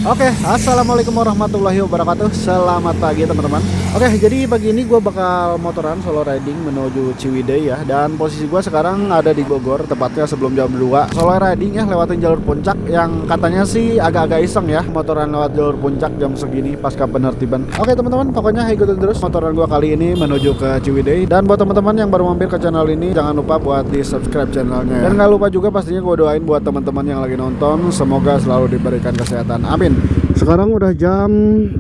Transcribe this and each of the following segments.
Oke, assalamualaikum warahmatullahi wabarakatuh. Selamat pagi teman-teman. Oke, jadi pagi ini gue bakal motoran solo riding menuju Ciwidey ya. Dan posisi gue sekarang ada di Bogor, tepatnya sebelum jam 2. Solo riding ya, lewatin jalur puncak yang katanya sih agak-agak iseng ya, motoran lewat jalur puncak jam segini pasca penertiban. Oke teman-teman, pokoknya ikutin terus motoran gue kali ini menuju ke Ciwidey. Dan buat teman-teman yang baru mampir ke channel ini, jangan lupa buat di subscribe channelnya ya. Dan gak lupa juga pastinya gue doain buat teman-teman yang lagi nonton, semoga selalu diberikan kesehatan. Amin. Sekarang udah jam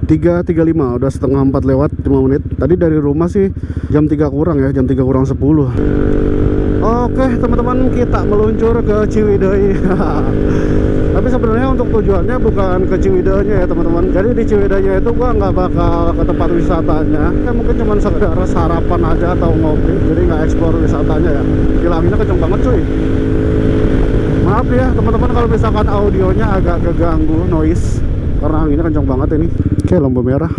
3.35, udah setengah 4 lewat 5 menit. Tadi dari rumah sih jam 3 kurang ya, jam 3 kurang 10. Oke teman-teman, kita meluncur ke Ciwidey. Tapi sebenarnya untuk tujuannya bukan ke Ciwideynya ya teman-teman. Jadi di Ciwideynya itu gua nggak bakal ke tempat wisatanya. Mungkin cuma sekedar sarapan aja atau ngopi. Jadi nggak eksplor wisatanya ya. Gila, anginnya kenceng banget cuy. Maaf ya teman-teman kalau misalkan audionya agak keganggu noise, karena anginnya kencang banget ini. Oke, lampu merah.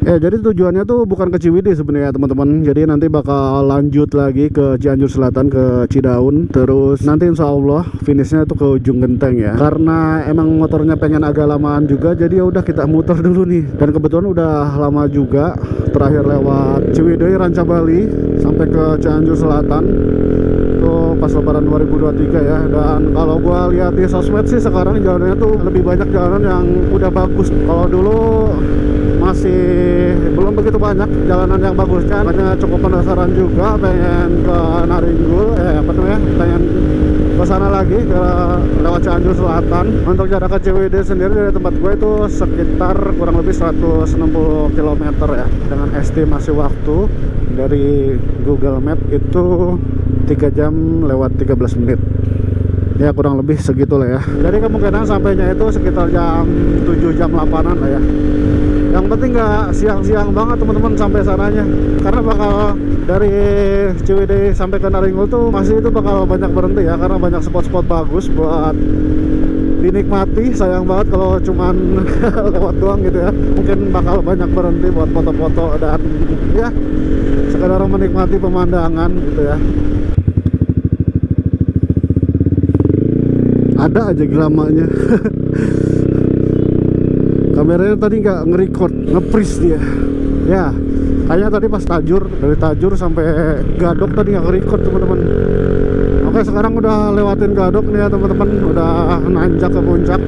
Jadi tujuannya tuh bukan ke Ciwidey sebenarnya teman-teman. Jadi nanti bakal lanjut lagi ke Cianjur Selatan, ke Cidaun. Terus nanti insya Allah finishnya tuh ke ujung genteng ya. Karena emang motornya pengen agak lamaan juga, jadi ya udah kita muter dulu nih. Dan kebetulan udah lama juga terakhir lewat Ciwidey, Ranca Bali sampai ke Cianjur Selatan tuh pas lebaran 2023 ya. Dan kalau gua lihat di sosmed sih sekarang jalannya tuh lebih banyak jalanan yang udah bagus. Kalau dulu masih belum begitu banyak jalanan yang bagusnya. Makanya cukup penasaran juga, pengen ke Naringgul, pengen ke sana lagi, ke lewat Cianjur Selatan. Untuk jarak ke Ciwidey sendiri dari tempat gue itu sekitar kurang lebih 160 km ya, dengan estimasi waktu dari Google Map itu 3 jam lewat 13 menit ya, kurang lebih segitulah ya. Jadi kemungkinan sampainya itu sekitar jam 7 jam 8an lah ya. Yang penting nggak siang-siang banget teman-teman sampai sananya, karena bakal dari Ciwidey sampai ke Naringgul tuh masih itu bakal banyak berhenti ya, karena banyak spot-spot bagus buat dinikmati. Sayang banget kalau cuman lewat doang gitu ya. Mungkin bakal banyak berhenti buat foto-foto dan ya sekedar menikmati pemandangan gitu ya. Ada aja dramanya. Kameranya tadi nggak nge-record, nge-freeze dia ya. Kayaknya tadi pas Tajur, dari Tajur sampai Gadok tadi nggak nge-record teman-teman. Oke, sekarang udah lewatin Gadok nih ya teman-teman, udah nanjak ke puncak.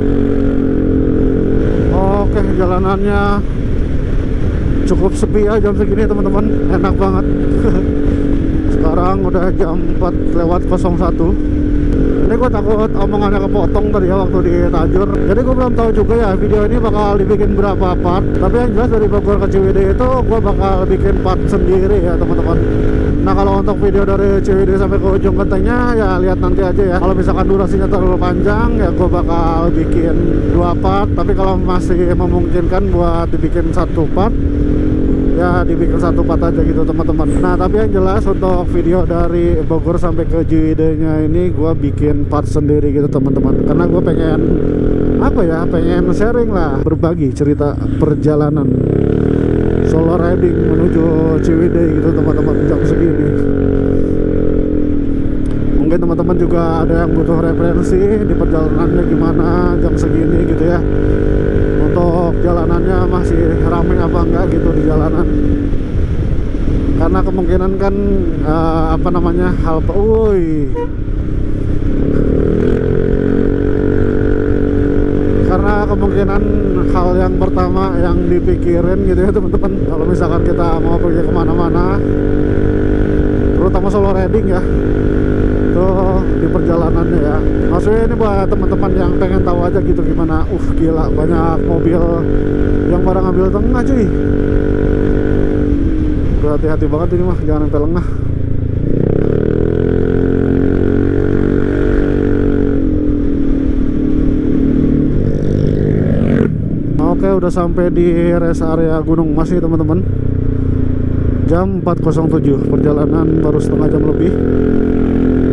Oke, jalanannya cukup sepi ya jam segini teman-teman, enak banget. Sekarang udah jam 4 lewat 01. Ini gue takut omongannya kepotong tadi ya waktu di Tajur. Jadi gue belum tahu juga ya video ini bakal dibikin berapa part. Tapi yang jelas dari Bogor ke Ciwidey itu gue bakal bikin part sendiri ya teman-teman. Nah kalau untuk video dari Ciwidey sampai ke ujung gentengnya ya lihat nanti aja ya. Kalau misalkan durasinya terlalu panjang ya gue bakal bikin 2 part. Tapi kalau masih memungkinkan buat dibikin 1 part ya dibikin 1 part aja gitu teman-teman. Nah tapi yang jelas untuk video dari Bogor sampai ke Ciwidey-nya ini gue bikin part sendiri gitu teman-teman, karena gue pengen pengen sharing lah, berbagi cerita perjalanan solo riding menuju Ciwidey gitu teman-teman jam segini. Mungkin teman-teman juga ada yang butuh referensi di perjalanannya gimana jam segini gitu ya, untuk jalanannya masih ramai apa enggak gitu di jalanan. Karena kemungkinan kan karena kemungkinan hal yang pertama yang dipikirin gitu ya teman-teman, kalau misalkan kita mau pergi kemana-mana, terutama solo riding ya, tuh di perjalanannya ya. Maksudnya ini buat teman-teman yang pengen tahu aja gitu gimana. Gila banyak mobil yang pada ngambil tengah cuy. Hati-hati banget ini mah, jangan sampai lengah. Oke, udah sampai di rest area Gunung Mas nih teman-teman. Jam 4.07, perjalanan baru setengah jam lebih.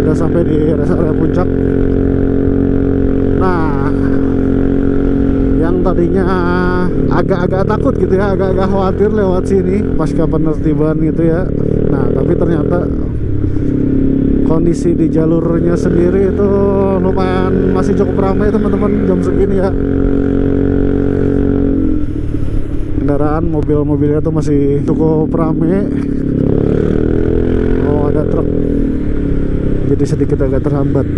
Udah sampai di rest area puncak. Nah, yang tadinya agak-agak takut gitu ya, agak-agak khawatir lewat sini pasca penertiban gitu ya. Nah, tapi ternyata kondisi di jalurnya sendiri itu lumayan masih cukup ramai teman-teman jam segini ya. kendaraan, mobil-mobilnya tuh masih cukup rame. Oh, ada truk, jadi sedikit agak terhambat.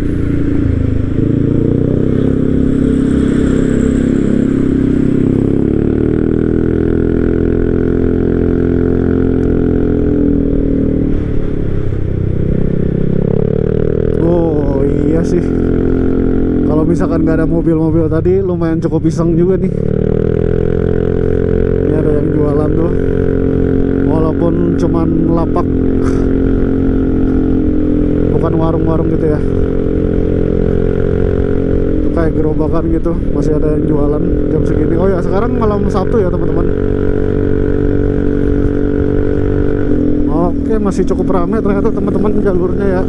Oh iya sih, kalau misalkan nggak ada mobil-mobil tadi lumayan cukup iseng juga nih. Ini ada yang jualan tuh, walaupun cuman lapak, bukan warung-warung gitu ya, itu kayak gerobakan gitu, masih ada yang jualan jam segini. Oh ya, sekarang malam Sabtu ya teman-teman. Oke, masih cukup ramai ternyata teman-teman jalurnya ya,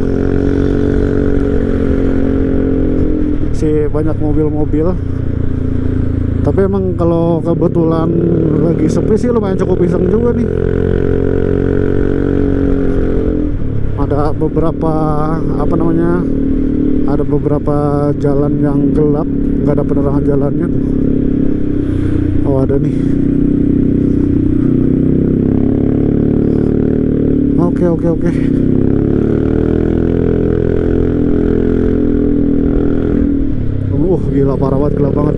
masih banyak mobil-mobil. Tapi emang kalau kebetulan lagi sepi sih lumayan cukup iseng juga nih. Ada beberapa ada beberapa jalan yang gelap, nggak ada penerangan jalannya tuh. Oh, ada nih. Oke. Gila, parah banget, gelap banget.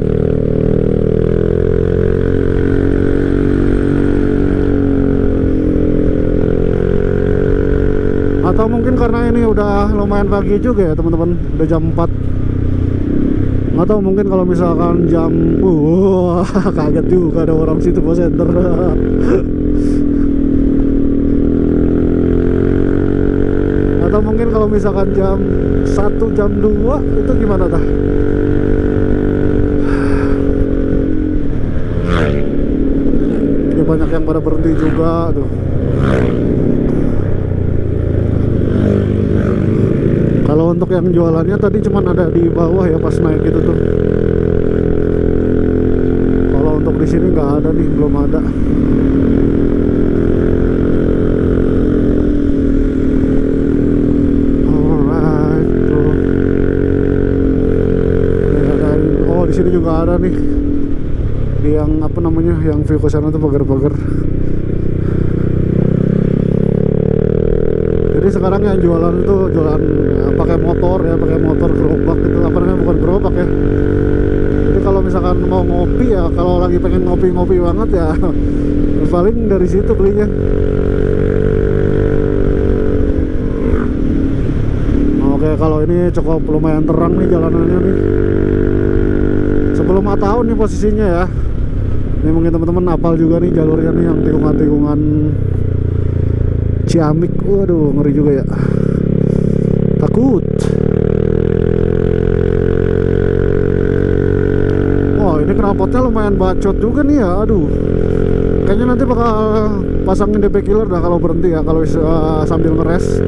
Atau mungkin karena ini udah lumayan pagi juga ya teman-teman, udah jam 4. Nggak tahu, mungkin kalau misalkan jam kaget juga ada orang situ Bos Center. Atau mungkin kalau misalkan jam 1, jam 2 itu gimana dah? Ya, banyak yang pada berhenti juga tuh. Kalau untuk yang jualannya tadi cuman ada di bawah ya pas naik itu tuh. Kalau untuk di sini nggak ada nih, belum ada. Alright tuh. Oh, di sini juga ada nih. Di yang apa namanya, yang view ke sana tuh pagar-pagar. Jadi sekarang yang jualan itu jualan pakai motor ya, pakai motor gerobak itu, apa namanya, bukan gerobak ya. Jadi kalau misalkan mau ngopi ya, kalau lagi pengen ngopi-ngopi banget ya paling dari situ belinya. Oke, kalau ini cukup lumayan terang nih jalanannya nih. Sebelum tahun nih posisinya ya. Ini mungkin teman-teman hafal juga nih jalurnya nih, yang tikungan-tikungan Ciamik. Waduh, ngeri juga ya, takut. Wah, ini knalpotnya lumayan bacot juga nih ya. Aduh, kayaknya nanti bakal pasangin DP killer dah kalau berhenti ya, kalau sambil ngeres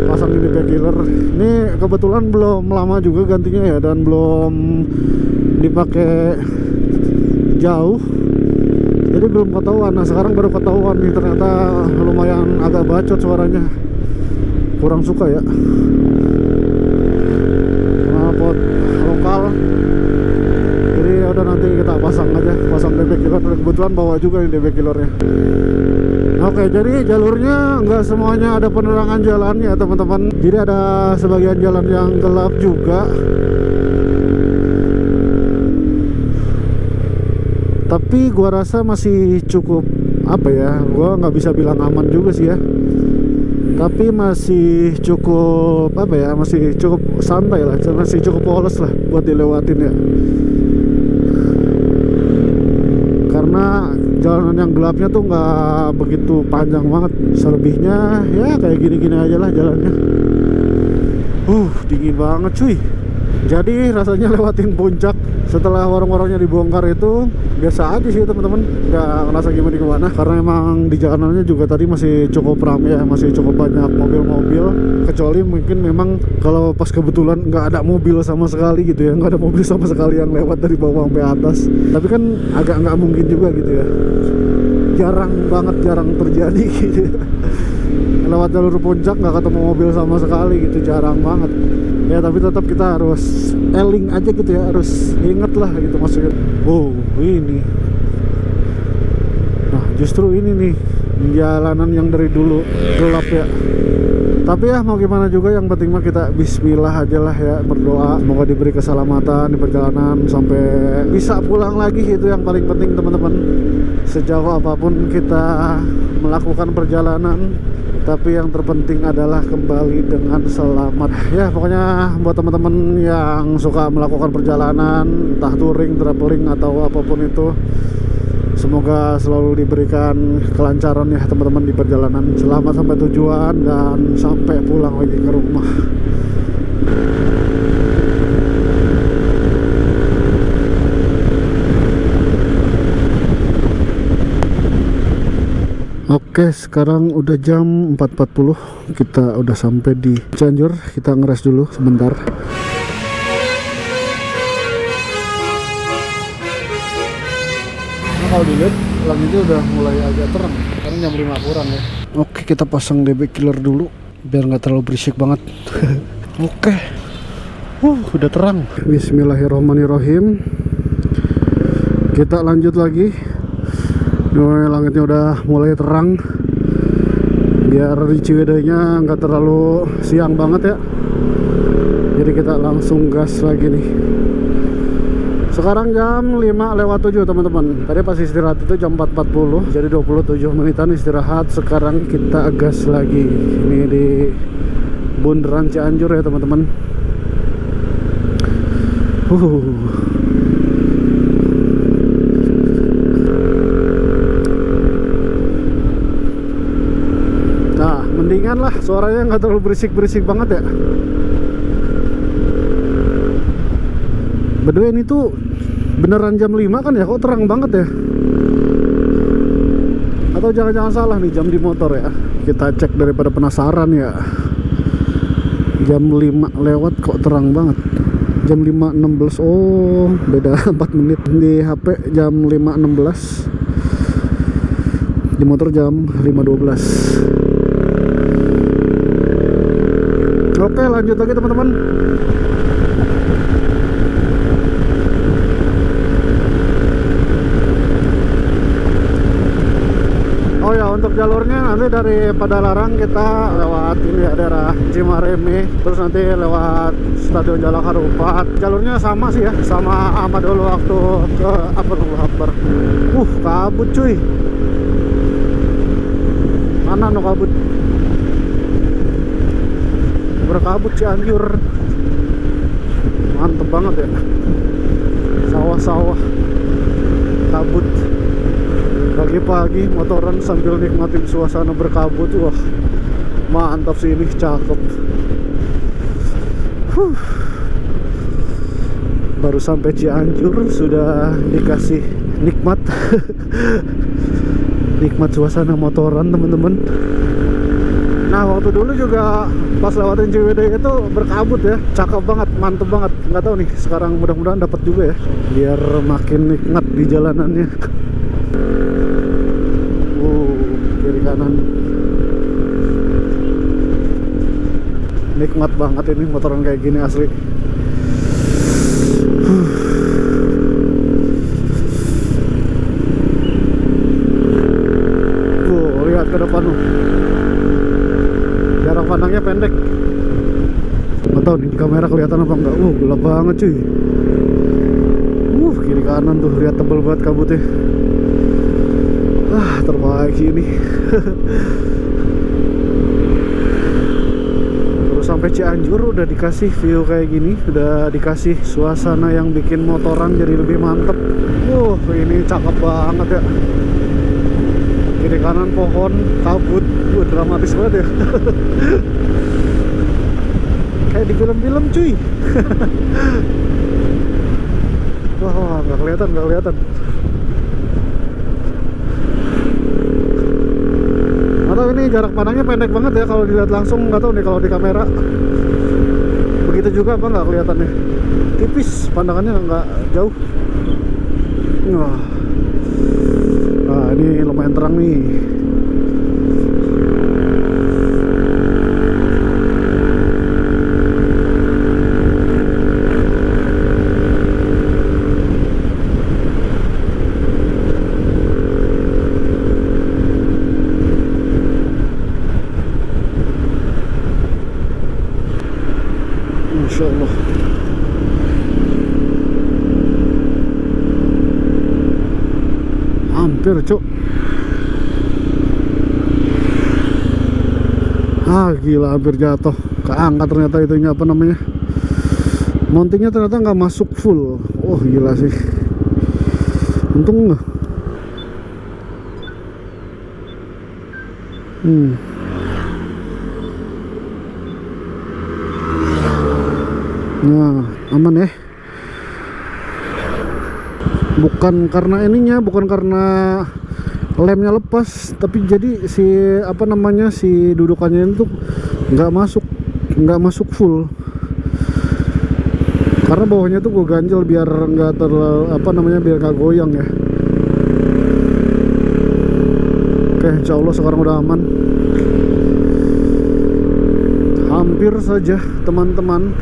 pasangin DP killer. Ini kebetulan belum lama juga gantinya ya, dan belum dipakai jauh, jadi belum ketahuan. Nah, sekarang baru ketahuan nih, ternyata lumayan agak bacot suaranya. Kurang suka ya. Knalpot lokal. Jadi udah, nanti kita pasang aja, pasang DP killer. Kebetulan bawa juga nih DP killernya. Oke, jadi jalurnya nggak semuanya ada penerangan jalan ya teman-teman. Jadi ada sebagian jalan yang gelap juga. Tapi gua rasa masih cukup, apa ya, gua nggak bisa bilang aman juga sih ya, tapi masih cukup, apa ya, masih cukup santai lah, masih cukup polos lah buat dilewatin ya. Karena jalanan yang gelapnya tuh nggak begitu panjang banget, selebihnya ya kayak gini-gini aja lah jalannya. Dingin banget cuy. Jadi rasanya lewatin puncak setelah warung-warungnya dibongkar itu biasa aja sih teman-teman, nggak ngerasa gimana, karena emang di jalanannya juga tadi masih cukup ramai ya, masih cukup banyak mobil-mobil. Kecuali mungkin memang kalau pas kebetulan nggak ada mobil sama sekali gitu ya, nggak ada mobil sama sekali yang lewat dari bawah sampai atas. Tapi kan agak nggak mungkin juga gitu ya, jarang banget, jarang terjadi gitu ya. Lewat jalur puncak nggak ketemu mobil sama sekali gitu, jarang banget ya. Tapi tetap kita harus eling aja gitu ya, harus inget lah gitu maksudnya. Ini justru ini nih jalanan yang dari dulu gelap ya. Tapi ya mau gimana juga, yang penting mah kita bismillah aja lah ya, berdoa semoga diberi keselamatan di perjalanan sampai bisa pulang lagi. Itu yang paling penting teman-teman. Sejauh apapun kita melakukan perjalanan, tapi yang terpenting adalah kembali dengan selamat. Ya pokoknya buat teman-teman yang suka melakukan perjalanan, entah touring, traveling atau apapun itu, semoga selalu diberikan kelancaran ya teman-teman di perjalanan. Selamat sampai tujuan dan sampai pulang lagi ke rumah. Oke, sekarang udah jam 4.40. Kita udah sampai di Cianjur. Kita ngeres dulu sebentar. Kalau dilihat langitnya udah mulai agak terang, sekarang jam 5 kurang ya. Oke, kita pasang DB killer dulu biar nggak terlalu berisik banget. Oke, udah terang. Bismillahirrahmanirrahim. Kita lanjut lagi. Langitnya udah mulai terang, biar di Ciwidey-nya nggak terlalu siang banget ya. Jadi kita langsung gas lagi nih. Sekarang jam 5:07 teman-teman. Tadi pas istirahat itu jam 4.40, jadi 27 menitan istirahat. Sekarang kita gas lagi. Ini di bundaran Cianjur ya teman-teman. Nah, mendingan lah, suaranya nggak terlalu berisik-berisik banget ya. By the way, ini tuh beneran jam 5 kan ya? Kok terang banget ya? Atau jangan-jangan salah nih jam di motor ya? Kita cek daripada penasaran ya. Jam 5 lewat kok terang banget. Jam 5.16. Oh, beda 4 menit. Di HP jam 5.16, di motor jam 5.12. Oke, lanjut lagi teman-teman. Oh ya, untuk jalurnya nanti dari Padalarang kita lewat ini ya, daerah Cimareme, terus nanti lewat Stadion Jalak Harupat. Jalurnya sama sih ya, sama sama dulu waktu ke Akbar. Kabut cuy. Mana no kabut? Berkabut Cianjur. Mantep banget ya. Sawah-sawah, kabut. Pagi-pagi motoran sambil nikmatin suasana berkabut. Wah, mantap sih ini, cakep. Baru sampai Cianjur sudah dikasih nikmat nikmat suasana motoran teman-teman. Nah, waktu dulu juga pas lewatin Ciwidey itu berkabut ya, cakep banget, mantep banget. Nggak tahu nih sekarang, mudah-mudahan dapat juga ya, biar makin nikmat di jalanannya. Kiri kanan nikmat banget ini motoran kayak gini asli. Lihat ke depan loh, jarak pandangnya pendek. Nggak tahu nih di kamera kelihatan apa enggak. Gelap banget cuy. Kiri kanan tuh lihat, tebel banget kabutnya. Terbaik ini. Terus sampai Cianjur udah dikasih view kayak gini, udah dikasih suasana yang bikin motoran jadi lebih mantep. Ini cakep banget ya. Kiri kanan pohon, kabut, dramatis banget ya. Kayak di film-film cuy. Nggak kelihatan. Atau ini jarak pandangnya pendek banget ya kalau dilihat langsung. Nggak tahu nih kalau di kamera begitu juga apa nggak kelihatannya. Tipis, pandangannya nggak jauh. Nah, ini lumayan terang nih. hampir cuk. Gila, hampir jatuh. Keangkat ternyata itunya, apa namanya, mountingnya ternyata nggak masuk full. Oh gila sih, untung nggak. Nah aman ya. Bukan karena ininya, bukan karena lemnya lepas, tapi jadi si apa namanya, si dudukannya itu nggak masuk full. Karena bawahnya tuh gue ganjel biar nggak terlalu, apa namanya, biar nggak goyang ya. Oke, insya Allah sekarang udah aman. Hampir saja teman-teman.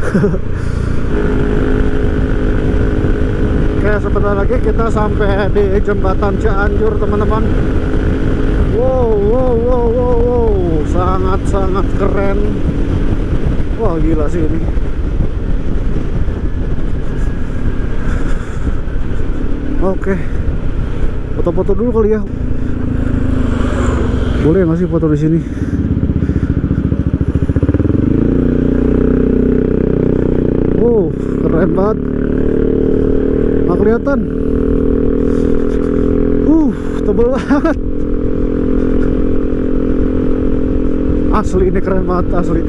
Oke, sebentar lagi kita sampai di jembatan Cianjur teman-teman. Wow, sangat keren. Wah gila sih ini. Oke, foto-foto dulu kali ya. Boleh nggak sih foto di sini? Wow, keren banget. Nggak kelihatan. Tebel banget. Asli ini keren banget, asli.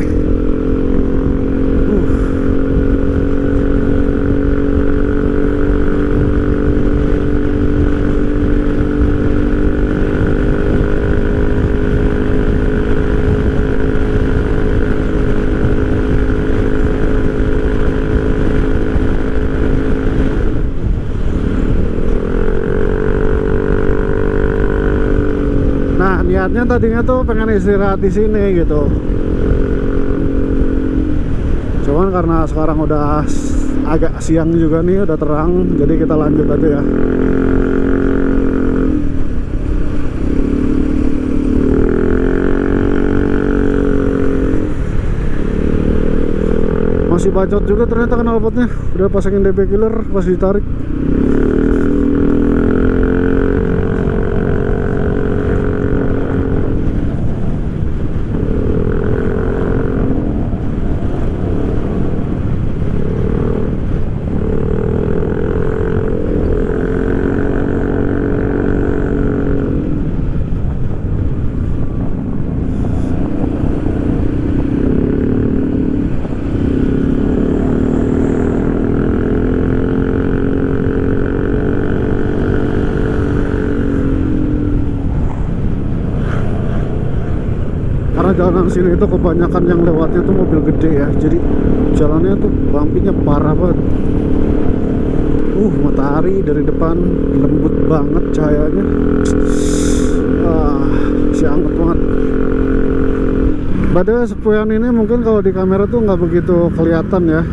Niatnya tadinya tuh pengen istirahat di sini gitu. Cuman karena sekarang udah agak siang juga nih, udah terang, jadi kita lanjut aja ya. Masih bacot juga ternyata knalpotnya. Udah pasangin DP killer pas ditarik. Jalanan sini itu kebanyakan yang lewatnya tuh mobil gede ya, jadi jalannya tuh bumpingnya parah banget. Matahari dari depan lembut banget cahayanya. Si anget banget. Padahal sepian ini mungkin kalau di kamera tuh nggak begitu kelihatan ya,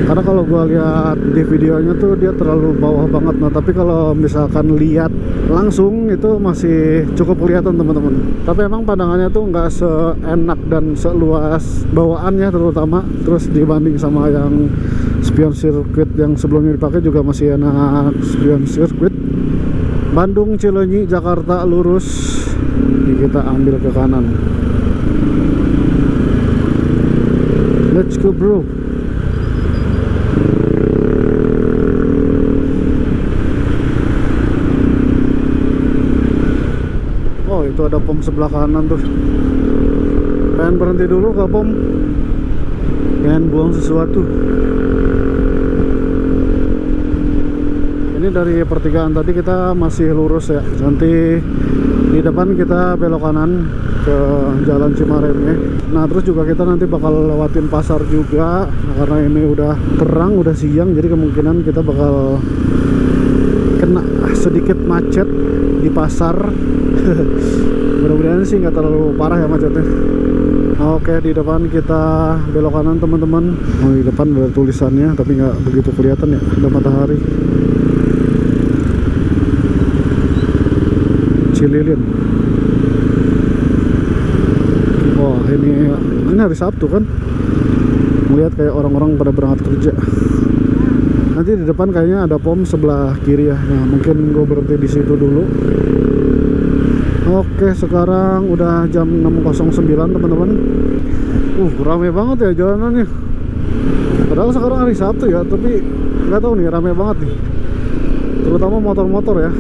karena kalau gua lihat di videonya tuh dia terlalu bawah banget. Nah tapi kalau misalkan lihat langsung itu masih cukup kelihatan teman-teman. Tapi emang pandangannya tuh nggak seenak dan seluas bawaannya terutama. Terus dibanding sama yang spion sirkuit yang sebelumnya dipakai juga masih enak. Spion sirkuit Bandung, Cileunyi, Jakarta lurus. Jadi kita ambil ke kanan. Let's go bro. Itu ada pom sebelah kanan tuh. Pengen berhenti dulu ke pom, pengen buang sesuatu. Ini dari pertigaan tadi kita masih lurus ya. Nanti di depan kita belok kanan ke Jalan Cimaremnya. Nah terus juga kita nanti bakal lewatin pasar juga. Nah, karena ini udah terang, udah siang, jadi kemungkinan kita bakal kena sedikit macet di pasar. Mudah-mudahan sih nggak terlalu parah ya macetnya. Oke, di depan kita belok kanan teman-teman. Di depan ada tulisannya tapi nggak begitu kelihatan ya, ada matahari. Cililin. Wah ini hari Sabtu kan, melihat kayak orang-orang pada berangkat kerja. Nanti di depan kayaknya ada pom sebelah kiri ya. Nah mungkin gue berhenti di situ dulu. Oke, sekarang udah jam 6.09 teman-teman. Rame banget ya jalanannya. Padahal sekarang hari Sabtu ya, tapi nggak tahu nih, rame banget nih. Terutama motor-motor ya.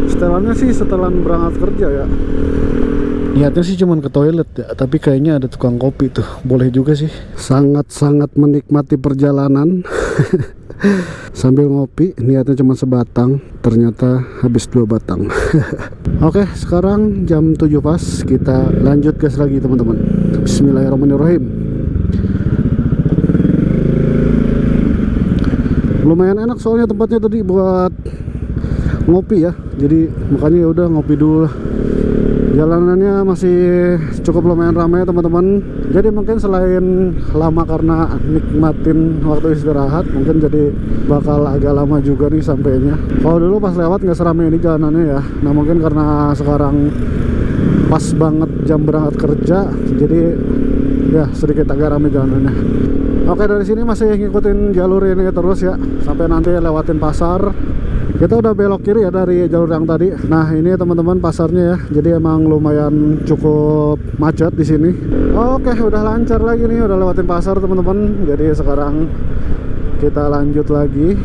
Setelannya sih setelan berangkat kerja ya. Niatnya sih cuman ke toilet ya, tapi kayaknya ada tukang kopi tuh. Boleh juga sih. Sangat-sangat menikmati perjalanan sambil ngopi. Niatnya cuma sebatang, ternyata habis 2 batang. Oke, sekarang jam 7 pas. Kita lanjut gas lagi teman-teman. Bismillahirrahmanirrahim. Lumayan enak soalnya tempatnya tadi buat ngopi ya. Jadi makanya ya udah ngopi dulu lah. Jalanannya masih cukup lumayan ramai teman-teman. Jadi mungkin selain lama karena nikmatin waktu istirahat, mungkin jadi bakal agak lama juga nih sampainya. Kalau dulu pas lewat nggak seramai ini jalanannya ya. Nah mungkin karena sekarang pas banget jam berangkat kerja, jadi ya sedikit agak ramai jalanannya. Oke, dari sini masih ngikutin jalur ini terus ya, sampai nanti lewatin pasar. Kita udah belok kiri ya dari jalur yang tadi. Nah ini teman-teman pasarnya ya. Jadi emang lumayan cukup macet di sini. Oke, udah lancar lagi nih, udah lewatin pasar teman-teman. Jadi sekarang kita lanjut lagi.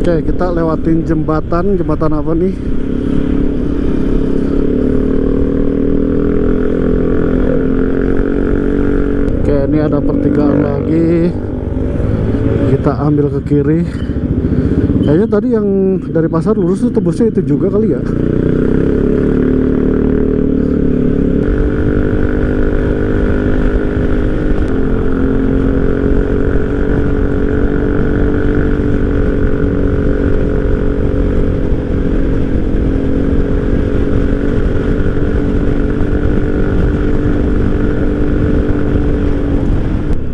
Oke, kita lewatin jembatan apa nih? Ini ada pertigaan lagi, kita ambil ke kiri. Kayaknya tadi yang dari pasar lurus tuh tebusnya itu juga kali ya.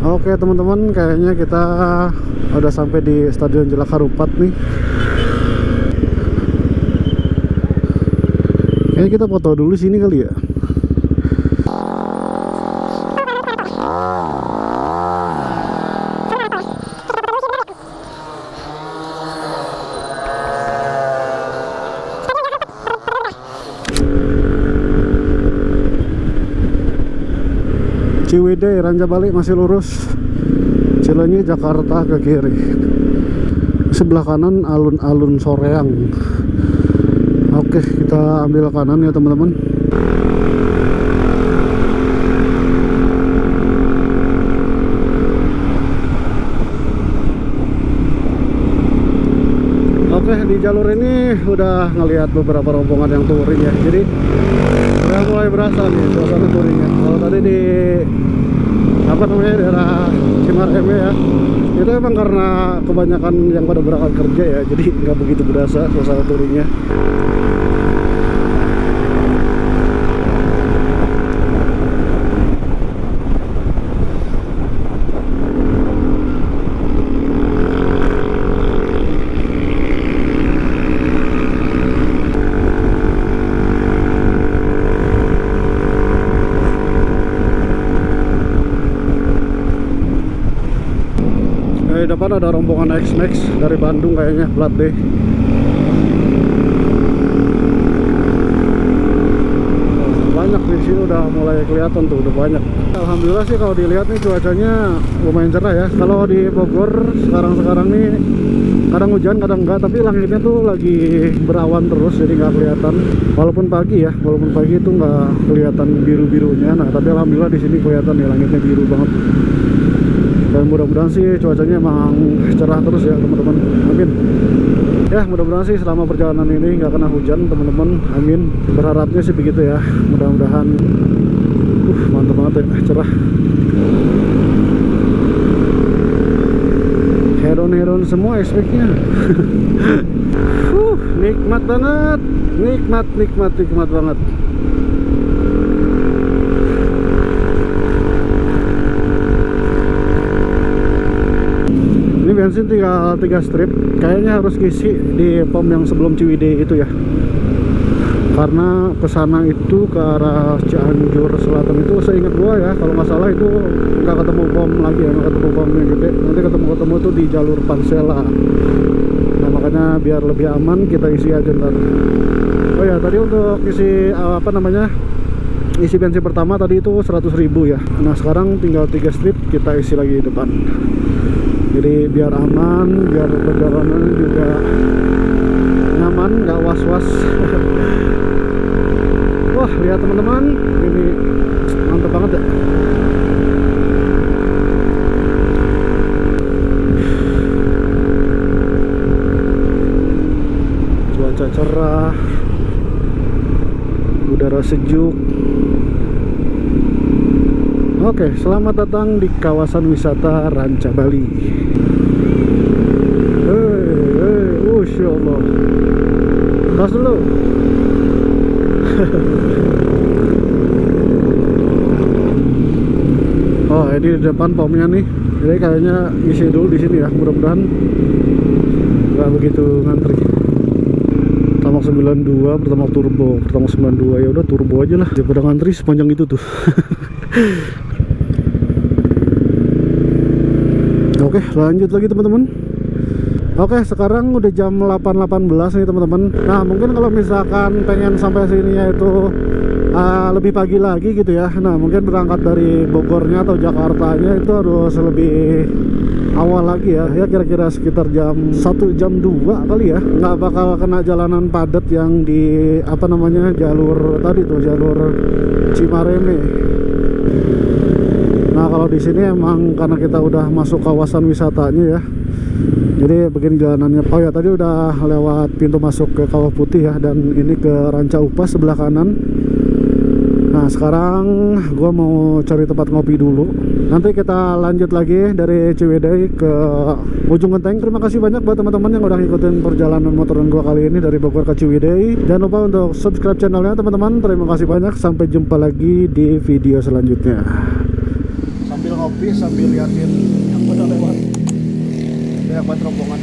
Oke teman-teman, kayaknya kita udah sampai di Stadion Jalak Harupat nih. Kayaknya kita foto dulu sini kali ya. Ciwidey, Ranjabali masih lurus. Cilenyi, Jakarta ke kiri. Sebelah kanan alun-alun Soreang. Oke, kita ambil kanan ya teman-teman. Oke, di jalur ini udah ngelihat beberapa rombongan yang touring ya. Jadi udah mulai berasa nih suasana touringnya. Kalau tadi di daerah Cimarem ya, itu emang karena kebanyakan yang pada berangkat kerja ya, jadi nggak begitu berasa suasana touringnya. Di depan ada rombongan X-Max dari Bandung kayaknya, plat D. Banyak di sini udah mulai kelihatan tuh, udah banyak. Alhamdulillah sih kalau dilihat nih cuacanya lumayan cerah ya. Kalau di Bogor sekarang nih kadang hujan kadang enggak, tapi langitnya tuh lagi berawan terus, jadi nggak kelihatan. Walaupun pagi itu nggak kelihatan biru-birunya. Nah tapi alhamdulillah di sini kelihatan ya, langitnya biru banget. Dan mudah-mudahan sih cuacanya emang cerah terus ya teman-teman, amin. Ya mudah-mudahan sih selama perjalanan ini nggak kena hujan teman-teman, amin. Berharapnya sih begitu ya, mudah-mudahan. Mantap banget ya, cerah. Heron semua aspeknya. Nikmat banget, nikmat banget. Ini bensin tinggal 3 strip. Kayaknya harus ngisi di pom yang sebelum Ciwidey itu ya. karena kesana itu ke arah Cianjur Selatan itu seingat gua ya, kalau nggak salah itu nggak ketemu pom lagi ya, nggak ketemu pom yang gede, nanti ketemu tuh di jalur Pansela. Nah makanya biar lebih aman kita isi aja ntar. Oh ya, tadi untuk isi isi bensin pertama tadi itu 100.000 ya. Nah sekarang tinggal 3 strip kita isi lagi di depan, jadi biar aman, biar perjalanan juga nyaman, nggak was-was. Wah lihat teman-teman, ini mantap banget ya. Cuaca cerah, udara sejuk. Oke, selamat datang di kawasan wisata Ranca Bali. Masya Allah. Gas dulu. Oh, ini di depan pomnya nih. Jadi kayaknya isi dulu di sini ya. Mudah-mudahan nggak begitu ngantri. Pertamax 92, Pertamax turbo, Pertamax 92 ya udah turbo aja lah. Daripada ngantri sepanjang itu tuh. Oke, lanjut lagi teman-teman. Oke, sekarang udah jam 8.18 nih teman-teman. Nah, mungkin kalau misalkan pengen sampai sininya itu lebih pagi lagi gitu ya. Nah, mungkin berangkat dari Bogornya atau Jakartanya itu harus lebih awal lagi ya. Ya kira-kira sekitar jam 1 jam 2 kali ya. Nggak bakal kena jalanan padat yang di jalur tadi tuh, jalur Cimareme. Nah, kalau di sini emang karena kita udah masuk kawasan wisatanya ya, jadi begini jalanannya. Oh ya, tadi udah lewat pintu masuk ke Kawah Putih ya, dan ini ke Ranca Upas sebelah kanan. Nah sekarang gua mau cari tempat ngopi dulu, nanti kita lanjut lagi dari Ciwidey ke ujung genteng. Terima kasih banyak buat teman-teman yang udah ngikutin perjalanan motoran gua kali ini dari Bogor ke Ciwidey. Jangan lupa untuk subscribe channelnya teman-teman. Terima kasih banyak, sampai jumpa lagi di video selanjutnya. Sambil ngopi, sambil liatin yang pada lewat, banyak banget rombongan.